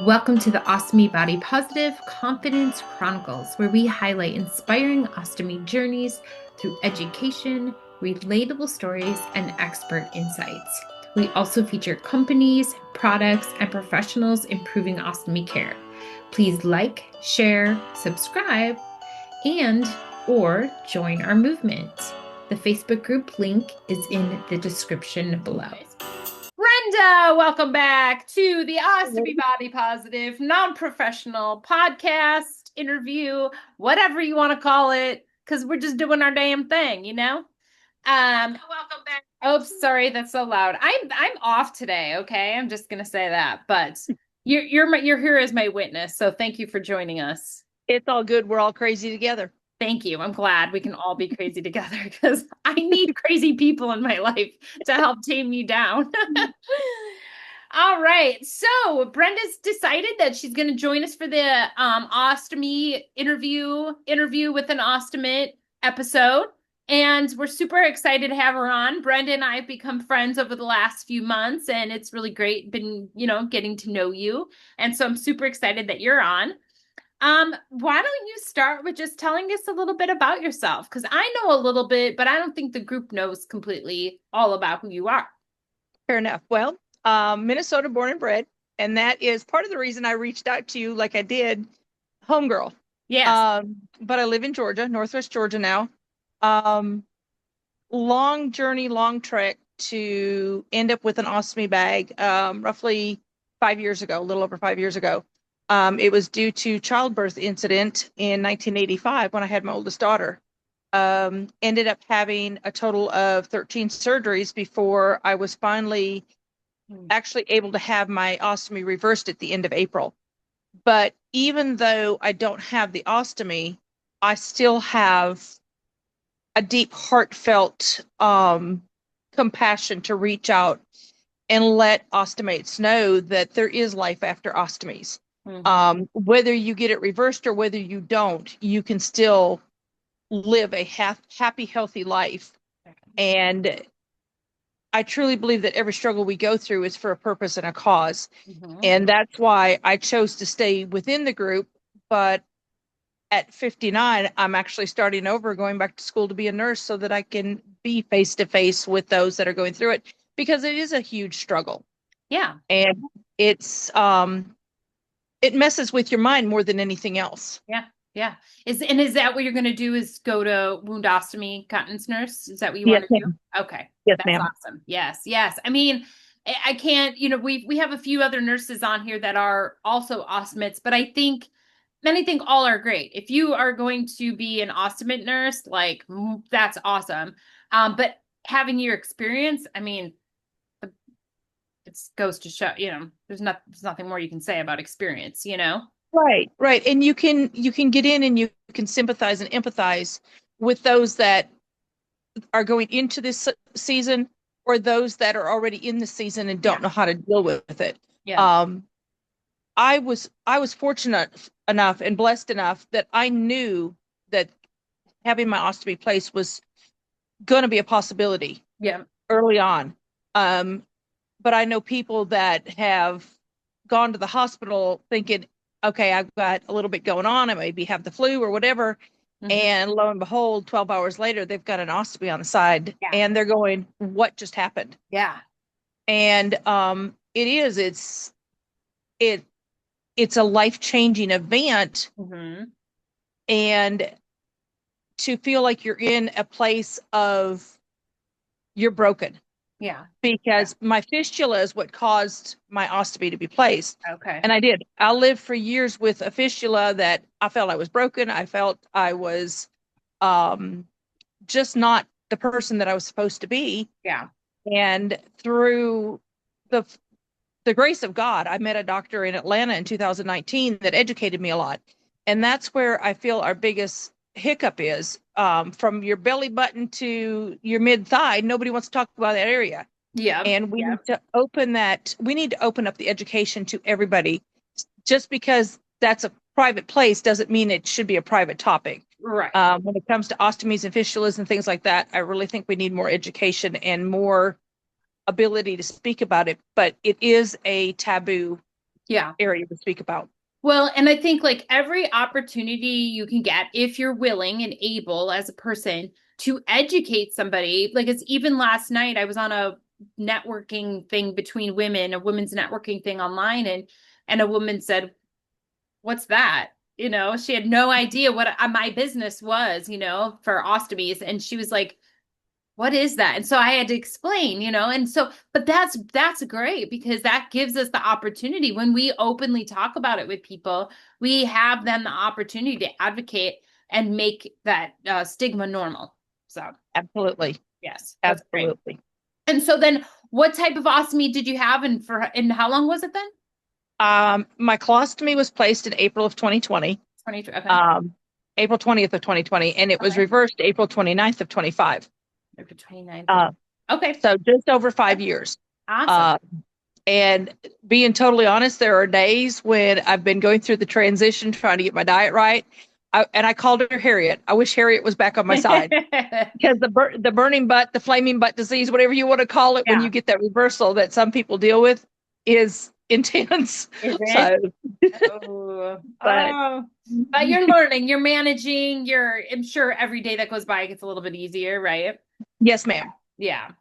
Welcome to the Ostomy Body Positive Confidence Chronicles, where we highlight inspiring ostomy journeys through education, relatable stories, and expert insights. We also feature companies, products, and professionals improving ostomy care. Please like, share, subscribe, and or join our movement. The Facebook group link is in the description below. Brenda, welcome back to the Ostomy Body Positive non-professional podcast, interview, whatever you want to call it, because we're just doing our damn thing, you know? Welcome back. Oh, sorry, that's so loud. I'm off today, okay? I'm just gonna say that, but you're here as my witness, so thank you for joining us. It's all good. We're all crazy together. Thank you. I'm glad we can all be crazy together because I need crazy people in my life to help tame me down. All right. So Brenda's decided that she's going to join us for the ostomy interview with an ostomate episode. And we're super excited to have her on. Brenda and I have become friends over the last few months, and it's really great been, getting to know you. And so I'm super excited that you're on. Why don't you start with just telling us a little bit about yourself? Because I know a little bit, but I don't think the group knows completely all about who you are. Fair enough. Well, Minnesota born and bred, and that is part of the reason I reached out to you like I did, homegirl. Yes. But I live in Georgia, Northwest Georgia now. Long journey, long trek to end up with an ostomy bag, roughly 5 years ago, a little over 5 years ago. It was due to childbirth incident in 1985 when I had my oldest daughter. Ended up having a total of 13 surgeries before I was finally actually able to have my ostomy reversed at the end of April. But even though I don't have the ostomy, I still have a deep, heartfelt compassion to reach out and let ostomates know that there is life after ostomies. Whether you get it reversed or whether you don't, you can still live a happy, healthy life. And I truly believe that every struggle we go through is for a purpose and a cause. And that's why I chose to stay within the group. But at 59, I'm actually starting over, going back to school to be a nurse so that I can be face to face with those that are going through it, because it is a huge struggle. Yeah. And it's, it messes with your mind more than anything else. Yeah. Yeah. Is that what you're going to do, is go to woundostomy continence nurse? Is that what you Yes, want to do? ma'am. Okay. Yes, That's ma'am. awesome. Yes. Yes. I mean, I can't, we have a few other nurses on here that are also ostomates, but I think all are great. If you are going to be an ostomate nurse, like that's awesome. But having your experience, I mean, it goes to show, there's nothing more you can say about experience. Right, right. And you can get in and you can sympathize and empathize with those that are going into this season, or those that are already in the season and don't know how to deal with it. Yeah. I was fortunate enough and blessed enough that I knew that having my ostomy placed was going to be a possibility Yeah. early on. But I know people that have gone to the hospital thinking, okay, I've got a little bit going on. I maybe have the flu or whatever. And lo and behold, 12 hours later, they've got an ostomy on the side, Yeah. and they're going, what just happened? Yeah. And it's a life-changing event. And to feel like you're in a place of you're broken. Yeah. Because my fistula is what caused my ostomy to be placed. Okay. And I did. I lived for years with a fistula that I felt I was broken. I felt I was just not the person that I was supposed to be. Yeah. And through the grace of God, I met a doctor in Atlanta in 2019 that educated me a lot. And that's where I feel our biggest hiccup is, from your belly button to your mid thigh. Nobody wants to talk about that area. Yeah. And we need to open up the education to everybody. Just because that's a private place doesn't mean it should be a private topic. Right. When it comes to ostomies and fistulas and things like that, I really think we need more education and more ability to speak about it. But it is a taboo Yeah. area to speak about. Well, and I think like every opportunity you can get, if you're willing and able as a person to educate somebody, like it's even last night, I was on a networking thing between women, a women's networking thing online, and a woman said, "What's that?" You know, she had no idea what my business was, you know, for ostomies, and she was like, what is that? And so I had to explain, you know, and so, but that's great because that gives us the opportunity when we openly talk about it with people, we have then the opportunity to advocate and make that stigma normal. So Absolutely. yes, that's great. Absolutely. And so then what type of ostomy did you have and how long was it then? My colostomy was placed in April of 2020, 22. Okay. um, April 20th of 2020, and it was Okay. reversed April 29th of 25. April 29th. Uh, Okay. so just over 5 years. Awesome. Uh, and being totally honest, there are days when I've been going through the transition trying to get my diet right. And I called her Harriet. I wish Harriet was back on my side because the burning butt, the flaming butt disease, whatever you want to call it, when Yeah. you get that reversal that some people deal with, is intense. Is it? So, Oh, but oh, but you're learning, you're managing, I'm sure every day that goes by it gets a little bit easier, right? yes, ma'am. Yeah.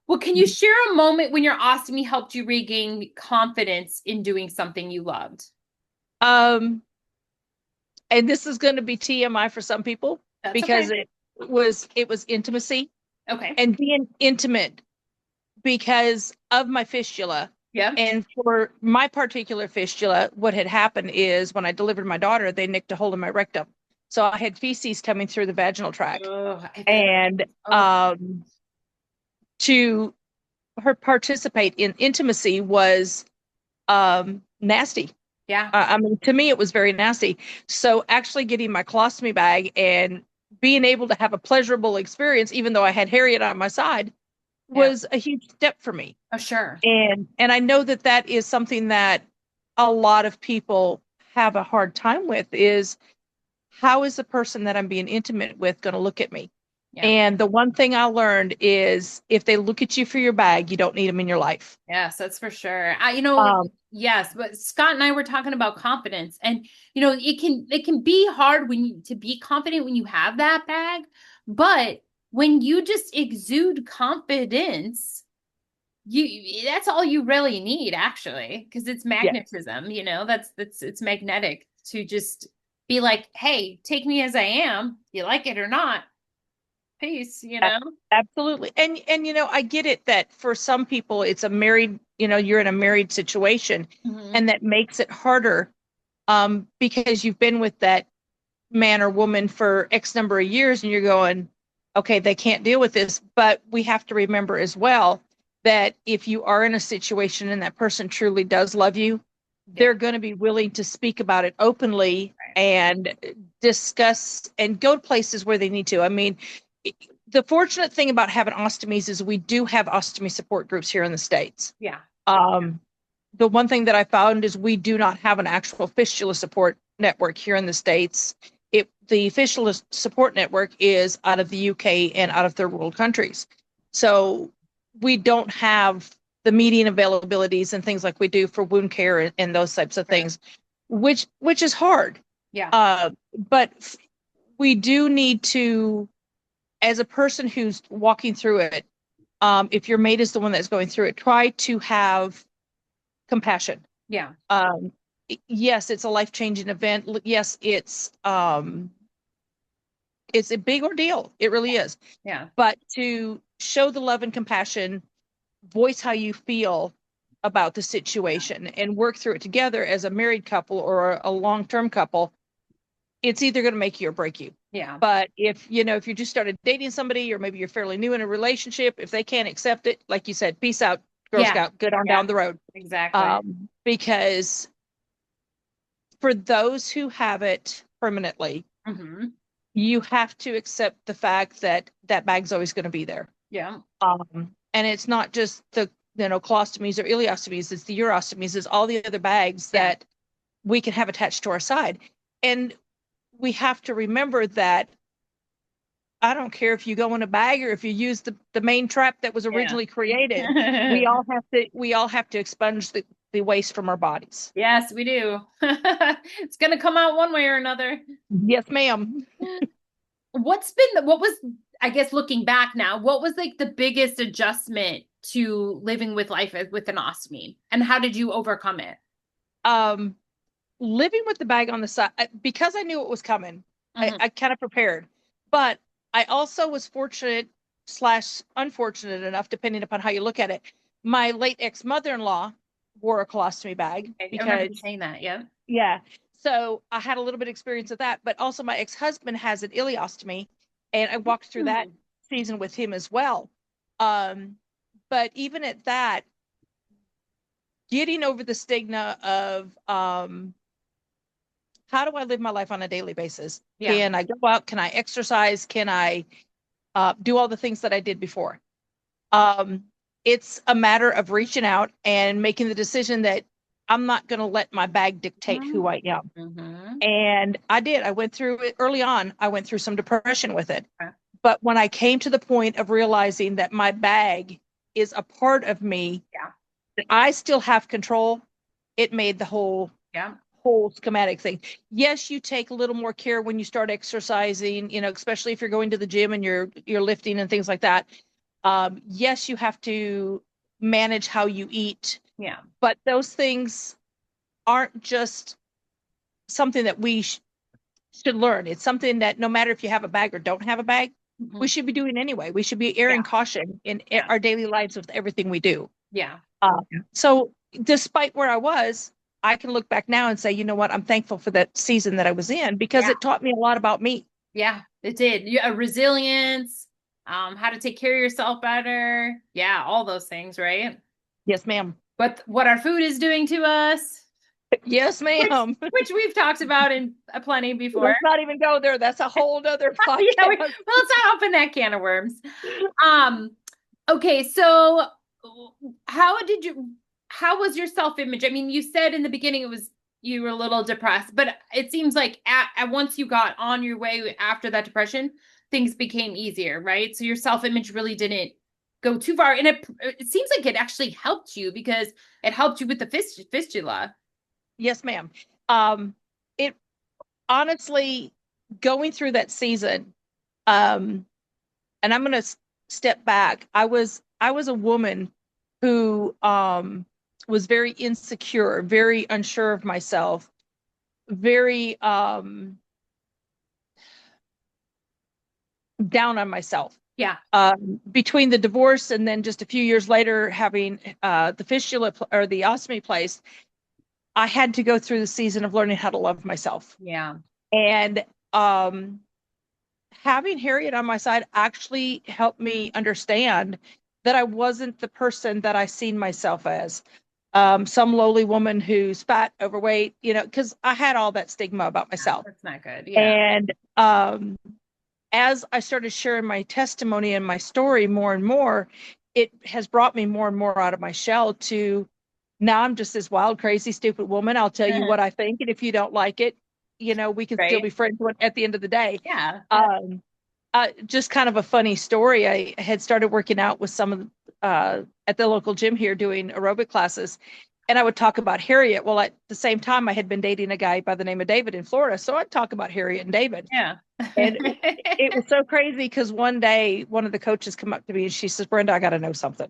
Well, can you share a moment when your ostomy helped you regain confidence in doing something you loved? Um, and this is going to be TMI for some people That's because okay. it was intimacy Okay. and being intimate because of my fistula. Yeah. And for my particular fistula, what had happened is when I delivered my daughter, they nicked a hole in my rectum. So I had feces coming through the vaginal tract. Oh, And oh, to her participate in intimacy was nasty. yeah. I mean, to me, it was very nasty. So actually getting my colostomy bag and being able to have a pleasurable experience, even though I had Harriet on my side, Yeah. was a huge step for me. Oh, sure. And I know that that is something that a lot of people have a hard time with is how is the person that I'm being intimate with going to look at me? Yeah. And the one thing I learned is if they look at you for your bag, you don't need them in your life. Yes, that's for sure. Um, Yes, but Scott and I were talking about confidence, and it can be hard to be confident when you have that bag, but when you just exude confidence, that's all you really need actually, because it's yes, magnetism, that's it's magnetic to just be like, hey, take me as I am, you like it or not, peace, you a- know? absolutely. And I get it that for some people it's a married, you're in a married situation, Hmm. and that makes it harder because you've been with that man or woman for X number of years and you're going, okay, they can't deal with this. But we have to remember as well that if you are in a situation and that person truly does love you, Yeah. they're going to be willing to speak about it openly Right. and discuss and go to places where they need to. I mean, the fortunate thing about having ostomies is we do have ostomy support groups here in the States. Yeah. Um, the one thing that I found is we do not have an actual fistula support network here in the States. The fistula support network is out of the UK and out of third world countries. So we don't have the meeting availabilities and things like we do for wound care and those types of Sure. things, which is hard. Yeah. But we do need to, as a person who's walking through it, if your mate is the one that's going through it, try to have compassion. Yeah. Um, yes, it's a life-changing event. Yes, it's a big ordeal. It really is. Yeah. But to show the love and compassion, voice how you feel about the situation and work through it together as a married couple or a long-term couple, it's either going to make you or break you. Yeah. But if you just started dating somebody or maybe you're fairly new in a relationship, if they can't accept it, like you said, peace out, Girl Yeah. Scout, good on Yeah. down the road. Exactly. Because for those who have it permanently, Hmm. you have to accept the fact that that bag's always going to be there. Yeah. And it's not just the colostomies or ileostomies, it's the urostomies, it's all the other bags Yeah. that we can have attached to our side. And we have to remember that I don't care if you go in a bag or if you use the main trap that was Yeah. originally created. We all have to expunge the waste from our bodies. Yes, we do. It's gonna come out one way or another. Yes, ma'am. What was, I guess looking back now, what was like the biggest adjustment to living with life with an ostomy, and how did you overcome it? Um, Living with the bag on the side, because I knew it was coming, Mhm. I kind of prepared. But I also was fortunate slash unfortunate enough, depending upon how you look at it. My late ex-mother-in-law wore a colostomy bag I remember you because, saying that. Yeah. yeah. So I had a little bit of experience with that. But also my ex-husband has an ileostomy, and I walked through that Hmm. season with him as well. Um, but even at that, getting over the stigma of how do I live my life on a daily basis? Yeah. Can I go out? Can I exercise? Can I do all the things that I did before? Um, it's a matter of reaching out and making the decision that I'm not going to let my bag dictate who I am. Mm-hmm. And I did. I went through it early on. I went through some depression with it. Okay. But when I came to the point of realizing that my bag is a part of me, Yeah. that I still have control, it made the Yeah. whole schematic thing. Yes, you take a little more care when you start exercising, especially if you're going to the gym and you're lifting and things like that. Yes, you have to manage how you eat, Yeah. but those things aren't just something that we should learn. It's something that no matter if you have a bag or don't have a bag, we Hmm. should be doing anyway. We should be Yeah. airing caution in Yeah. our daily lives with everything we do. Yeah. So despite where I was, I can look back now and say, you know what, I'm thankful for that season that I was in because Yeah. it taught me a lot about me. Yeah. It did. Yeah. Resilience, how to take care of yourself better. Yeah. All those things, right? Yes, ma'am. What our food is doing to us, Yes, which ma'am. which we've talked about in plenty before. Let's not even go there. That's a whole other Yeah, podcast. well, let's not open that can of worms. Um, okay, so how did you, how was your self-image? I mean, you said in the beginning it was you were a little depressed, but it seems like at once you got on your way after that depression, things became easier, right? So your self-image really didn't go too far, and it seems like it actually helped you because it helped you with the fistula. Yes, ma'am. Um, it honestly, going through that season, um, and I'm going to step back. I was a woman who was very insecure, very unsure of myself, very down on myself. Yeah, Between the divorce and then just a few years later having the fistula or the ostomy placed, I had to go through the season of learning how to love myself. yeah, And um, having Harriet on my side actually helped me understand that I wasn't the person that I seen myself as. Some lowly woman who's fat, overweight, because I had all that stigma about myself. that's not good. Yeah, And as I started sharing my testimony and my story more and more, it has brought me more and more out of my shell to now I'm just this wild, crazy, stupid woman. I'll tell you what I think. And if you don't like it, we can still right. be friends at the end of the day. Yeah. Um, just kind of a funny story. I had started working out with some of at the local gym here doing aerobic classes, and I would talk about Harriet. Well, at the same time, I had been dating a guy by the name of David in Florida, so I'd talk about Harriet and David. Yeah. And it was so crazy because one day one of the coaches come up to me and she says, "Brenda, I got to know something."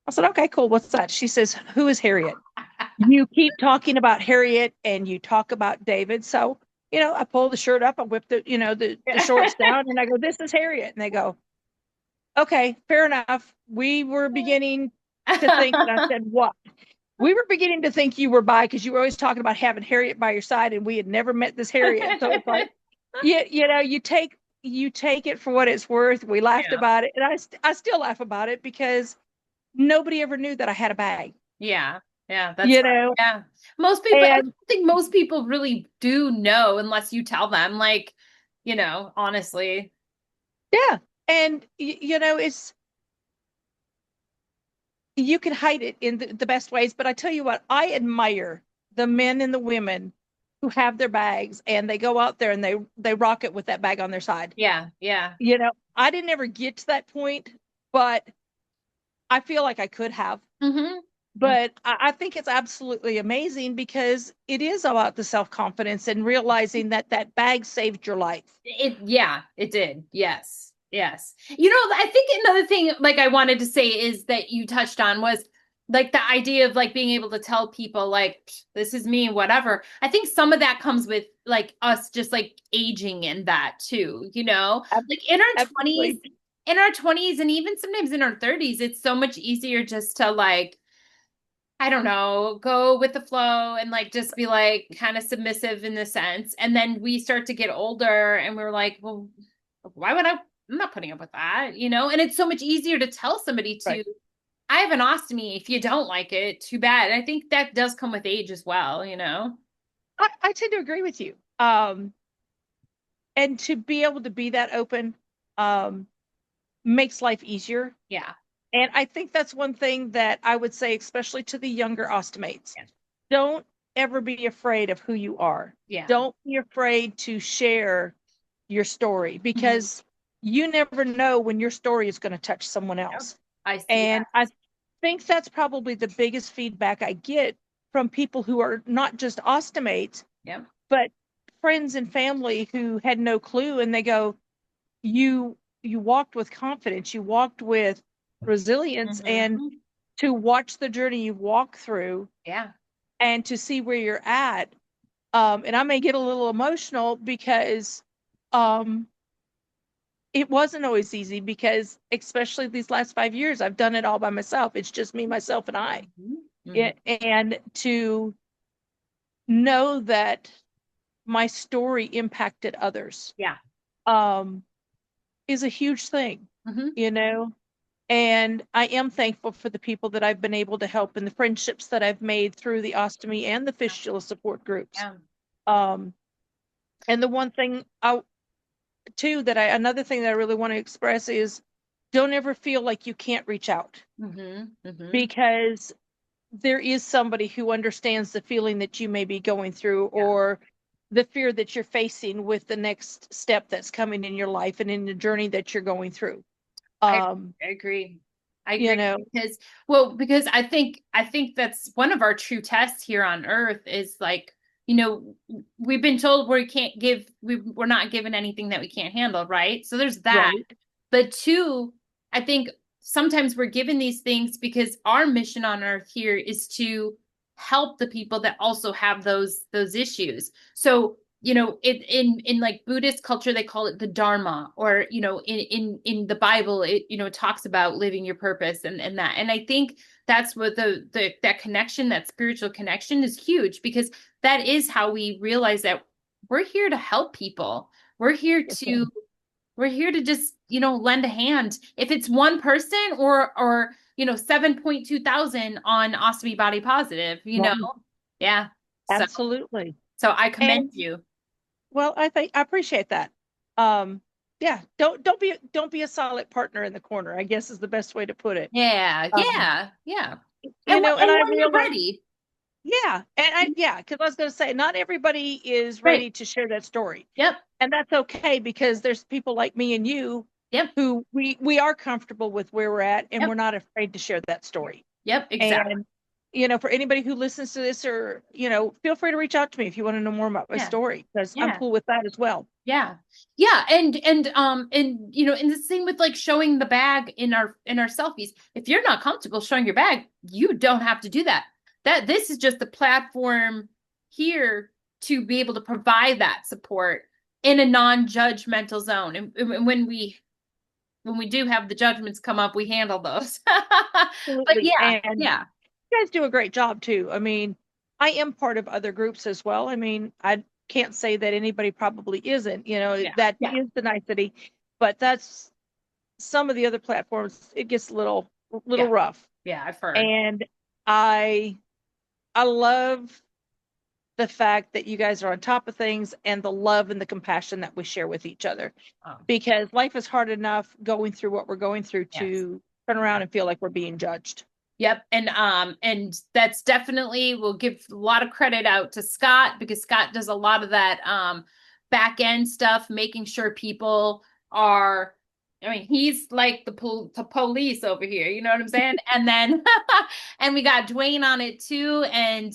I said, "Okay, cool. What's that?" She says, "Who is Harriet? You keep talking about Harriet and you talk about David." So, I pull the shirt up, I whip the shorts down, and I go, "This is Harriet." And they go, "Okay, fair enough. We were beginning to think," and I said, "What?" "We were beginning to think you were bi because you were always talking about having Harriet by your side, and we had never met this Harriet." So it's like, yeah, you take it for what it's worth. We laughed Yeah. about it, and I still laugh about it because nobody ever knew that I had a bag, Yeah. Yeah. That's you fine. know. Yeah. Most people, I And don't think most people really do know unless you tell them, like, honestly. yeah, and it's you can hide it in the best ways. But I tell you what, I admire the men and the women who have their bags and they go out there and they rock it with that bag on their side. Yeah. Yeah. I didn't ever get to that point, but I feel like I could have. Hmm. But I think it's absolutely amazing because it is about the self-confidence and realizing that that bag saved your life. Yeah, it did. Yes. Yes. I think another thing like I wanted to say is that you touched on was like the idea of like being able to tell people like this is me, whatever. I think some of that comes with like us just like aging in that too, like Absolutely. in our 20s and even sometimes in our 30s, it's so much easier just to like I don't know, go with the flow and like just be like kind of submissive in the sense. And then we start to get older and we're like, well, why would I'm not putting up with that, And it's so much easier to tell somebody Right. to, I have an ostomy. If you don't like it, too bad. I think that does come with age as well. I tend to agree with you. And to be able to be that open um, makes life easier. Yeah. And I think that's one thing that I would say, especially to the younger ostomates. Yeah. Don't ever be afraid of who you are. Yeah. Don't be afraid to share your story Mhm. because you never know when your story is going to touch someone Yep. else. I see And that. I think that's probably the biggest feedback I get from people who are not just ostomates, Yep. but friends and family who had no clue. And they go, you walked with confidence, you walked with resilience, and Hmm. to watch the journey you walk through Yeah. and to see where you're at. And I may get a little emotional because um, it wasn't always easy because, especially these last 5 years, I've done it all by myself. It's just me, myself, and I. Hmm. Hmm. And to know that my story impacted others Yeah. um, is a huge thing, Hmm. you know? And I am thankful for the people that I've been able to help and the friendships that I've made through the ostomy and the fistula support groups. Yeah. Um, and the one thing I too that I another thing that I really want to express is don't ever feel like you can't reach out Hmm. Hmm. because there is somebody who understands the feeling that you may be going through Yeah. or the fear that you're facing with the next step that's coming in your life and in the journey that you're going through. I Um, I agree. I you agree know, because I think that's one of our true tests here on Earth is like, we've been told we're not given anything that we can't handle, right? So there's that. right? But two, I think sometimes we're given these things because our mission on Earth here is to help the people that also have those issues. So in like Buddhist culture they call it the Dharma, or in the Bible it talks about living your purpose and that. And I think that's what the that connection, that spiritual connection, is huge, because that is how we realize that we're here to help people. We're here Yes, to ma'am. we're here to just lend a hand. If it's one person or 7.2 thousand on Ostomy Body Positive, Right. yeah. So Absolutely. so I commend And you. well, I appreciate that. Um, yeah, don't be a solid partner in the corner, I guess is the best way to put it. Yeah, Um, yeah, yeah. you know, and And I when you're realize, ready. yeah, because I was going to say, not everybody is Right. ready to share that story, Yep. and that's okay because there's people like me and you Yep. who we are comfortable with where we're at, and Yep. we're not afraid to share that story. Yep. Exactly. And for anybody who listens to this, or feel free to reach out to me if you want to know more about my Yeah. story, because I'm Yeah. cool with that as well. Yeah. Yeah. And the same with like showing the bag in our selfies. If you're not comfortable showing your bag, you don't have to do that. This is just the platform here to be able to provide that support in a non-judgmental zone. And when we do have the judgments come up, we handle those. But Absolutely. yeah, And yeah, you guys do a great job too. I mean, I am part of other groups as well. I mean, I can't say that anybody probably isn't, yeah, that yeah, is the nicety, but that's some of the other platforms, it gets a little yeah, rough. yeah, I've heard. And I I love the fact that you guys are on top of things and the love and the compassion that we share with each other, Um, because life is hard enough going through what we're going through yes. to turn around and feel like we're being judged. Yep. And that's definitely, we'll give a lot of credit out to Scott, because Scott does a lot of that back end stuff, making sure people are I mean, he's like the police over here, you know what I'm saying? And then, and we got Dwayne on it too. And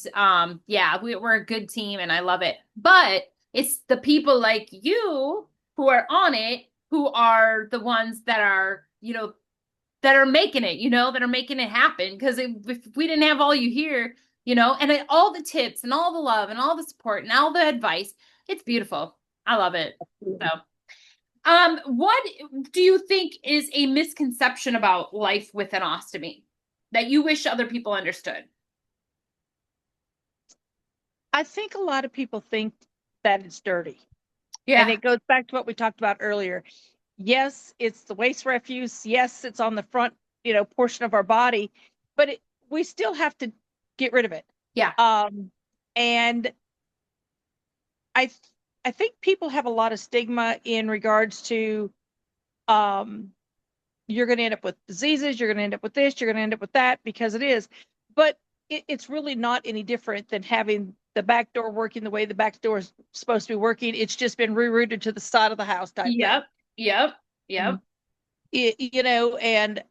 yeah, we're a good team and I love it. But it's the people like you who are on it who are the ones that are, that are making it, that are making it happen. Because if we didn't have all you here, and all the tips and all the love and all the support and all the advice, it's beautiful. I love it. So. What do you think is a misconception about life with an ostomy that you wish other people understood? I think a lot of people think that it's dirty. And Yeah. it goes back to what we talked about earlier. Yes, it's the waste refuse. Yes, it's on the front, portion of our body, but we still have to get rid of it. Yeah. And I I think people have a lot of stigma in regards to um, you're going to end up with diseases, you're going to end up with this, you're going to end up with that because it is. But it's really not any different than having the back door working the way the back door is supposed to be working. It's just been rerouted to the side of the house type thing. Yep. Yep. Yep. And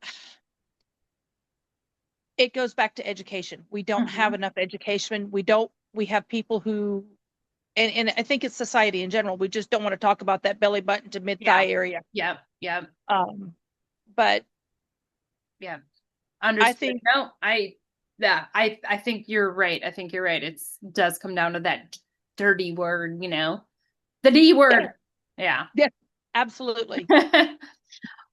it goes back to education. We don't have enough education. We have people who, and I think it's society in general. We just don't want to talk about that belly button to mid thigh Yeah. area. Yep. Yep. But Yeah. I Understood. think, No, yeah, I think you're right. I think you're right. It does come down to that dirty word, the D yeah, word. Yeah. yeah, absolutely.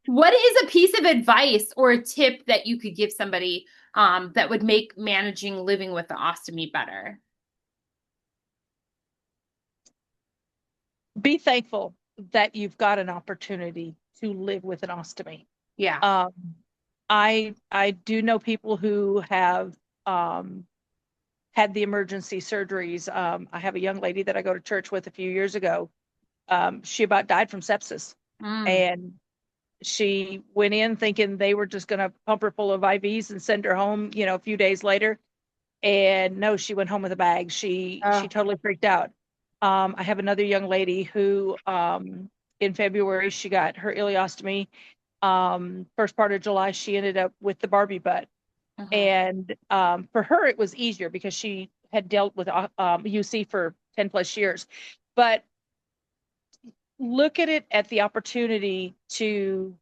What is a piece of advice or a tip that you could give somebody that would make managing living with the ostomy better? Be thankful that you've got an opportunity to live with an ostomy. Yeah. Um, I do know people who have had the emergency surgeries. I have a young lady that I go to church with a few years ago. She about died from sepsis, Mm. and she went in thinking they were just going to pump her full of IVs and send her home, a few days later. And no, she went home with a bag. She Oh. totally freaked out. I have another young lady who in February she got her ileostomy. First part of July she ended up with the Barbie butt. Mhm. And for her it was easier because she had dealt with UC for 10 plus years. But look at it at the opportunity to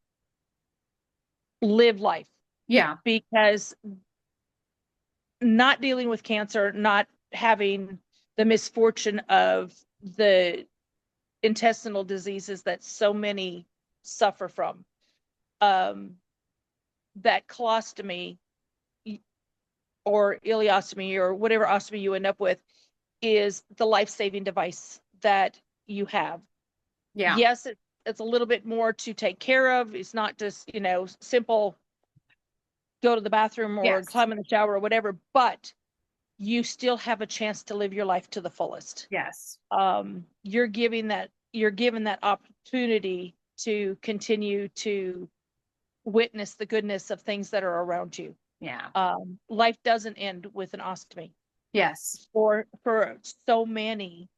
live life, Yeah. because not dealing with cancer, not having the misfortune of the intestinal diseases that so many suffer from, um, that colostomy or ileostomy or whatever ostomy you end up with is the life-saving device that you have. Yeah. Yes, it's a little bit more to take care of. It's not just, simple go to the bathroom or Yes. climb in the shower or whatever, but you still have a chance to live your life to the fullest. Yes. You're given that opportunity to continue to witness the goodness of things that are around you. Yeah. Life doesn't end with an ostomy. Yes. For so many,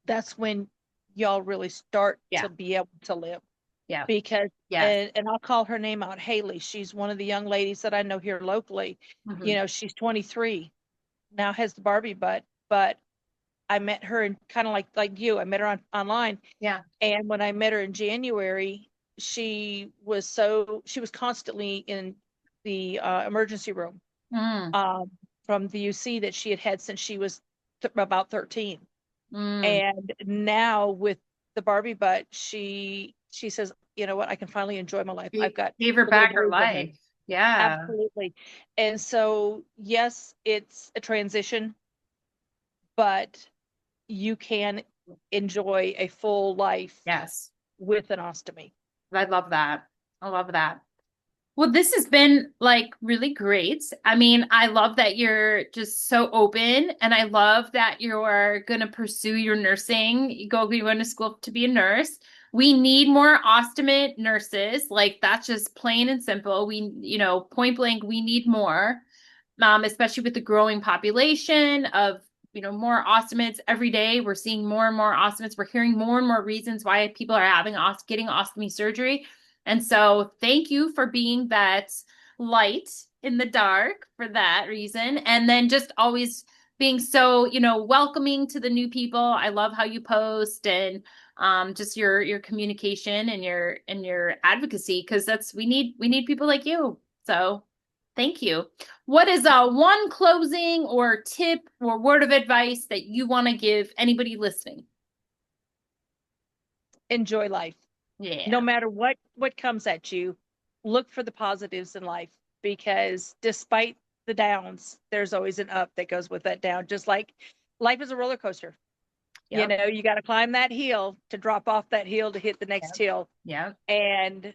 that's when y'all really start Yeah. to be able to live. Yeah. Because Yes. and I'll call her name out, Haley. She's one of the young ladies that I know here locally. Hmm. She's 23, now has the Barbie butt, but I met her in kind of like you. I met her online, Yeah. and when I met her in January, she was constantly in the emergency room Mm. um, from the UC that she had since she was about 13. Mm. And now with the Barbie butt, she says, you know what, I can finally enjoy my life. I've got Gave her a little back her boys at home. life. Yeah. Absolutely. And so, yes, it's a transition, but you can enjoy a full life Yes. with an ostomy. I love that. I love that. Well, this has been like really great. I mean, I love that you're just so open and I love that you're going to pursue your nursing. You're going to school to be a nurse. We need more ostomate nurses. Like that's just plain and simple. Point blank, we need more, especially with the growing population of, more ostomates every day. We're seeing more and more ostomates. We're hearing more and more reasons why people are getting ostomy surgery. And so thank you for being that light in the dark for that reason. And then just always being so, welcoming to the new people. I love how you post and just your communication and your advocacy, because that's we need people like you. So thank you. What is one closing or tip or word of advice that you want to give anybody listening? Enjoy life. No Yeah. matter what comes at you, look for the positives in life, because despite the downs, there's always an up that goes with that down. Just like life is a roller coaster. Yep. You got to climb that hill to drop off that hill to hit the next Yep. hill. Yep. And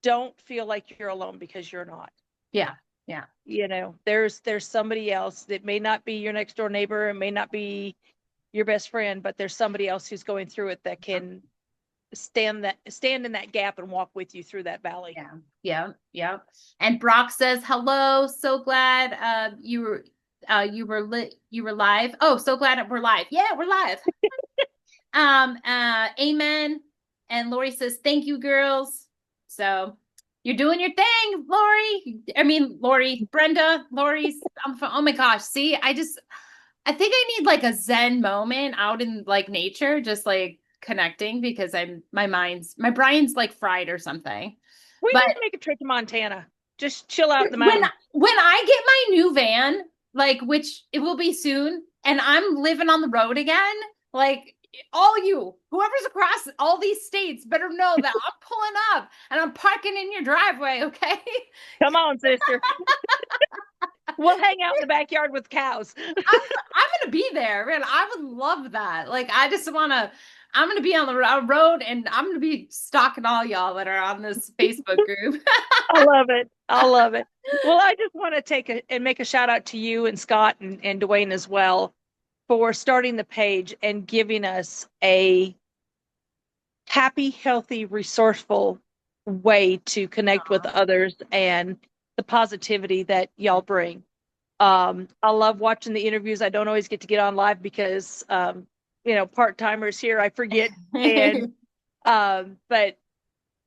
don't feel like you're alone, because you're not. Yeah. Yeah. There's somebody else that may not be your next door neighbor and may not be your best friend, but there's somebody else who's going through it that can stand in that gap and walk with you through that valley. Yeah, yeah, yeah. And Brock says, "Hello, so glad you were live. Oh, so glad we're live. Yeah, we're live. Amen." And Lori says, "Thank you, girls." So you're doing your thing, Lori. I mean, Lori, Brenda, Lori's. Oh my gosh. See, I think I need like a Zen moment out in like nature, just like connecting because my brain's like fried or something. We But need to make a trip to Montana. Just chill out in the when mountains. when I get my new van, like which it will be soon, and I'm living on the road again, like all you, whoever's across all these states, better know that I'm pulling up and I'm parking in your driveway, okay? Come on, sister. We'll hang out in the backyard with cows. I'm gonna be there, man. I would love that. Like, I just wanna. I'm gonna be on the road, and I'm gonna be stalking all y'all that are on this Facebook group. I love it. I love it. Well, I just want to make a shout out to you and Scott and Dwayne as well for starting the page and giving us a happy, healthy, resourceful way to connect with Aw. others and the positivity that y'all bring. I love watching the interviews. I don't always get to get on live because, part timers here, I forget. And, but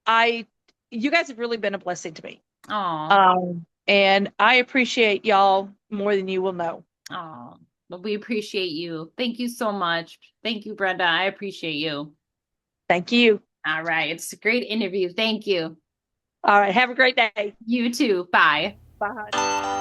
I, you guys have really been a blessing to me. Aw. And I appreciate y'all more than you will know. Aw. Well, we appreciate you. Thank you so much. Thank you, Brenda. I appreciate you. Thank you. All right. It's a great interview. Thank you. All right. Have a great day. You too. Bye. Bye.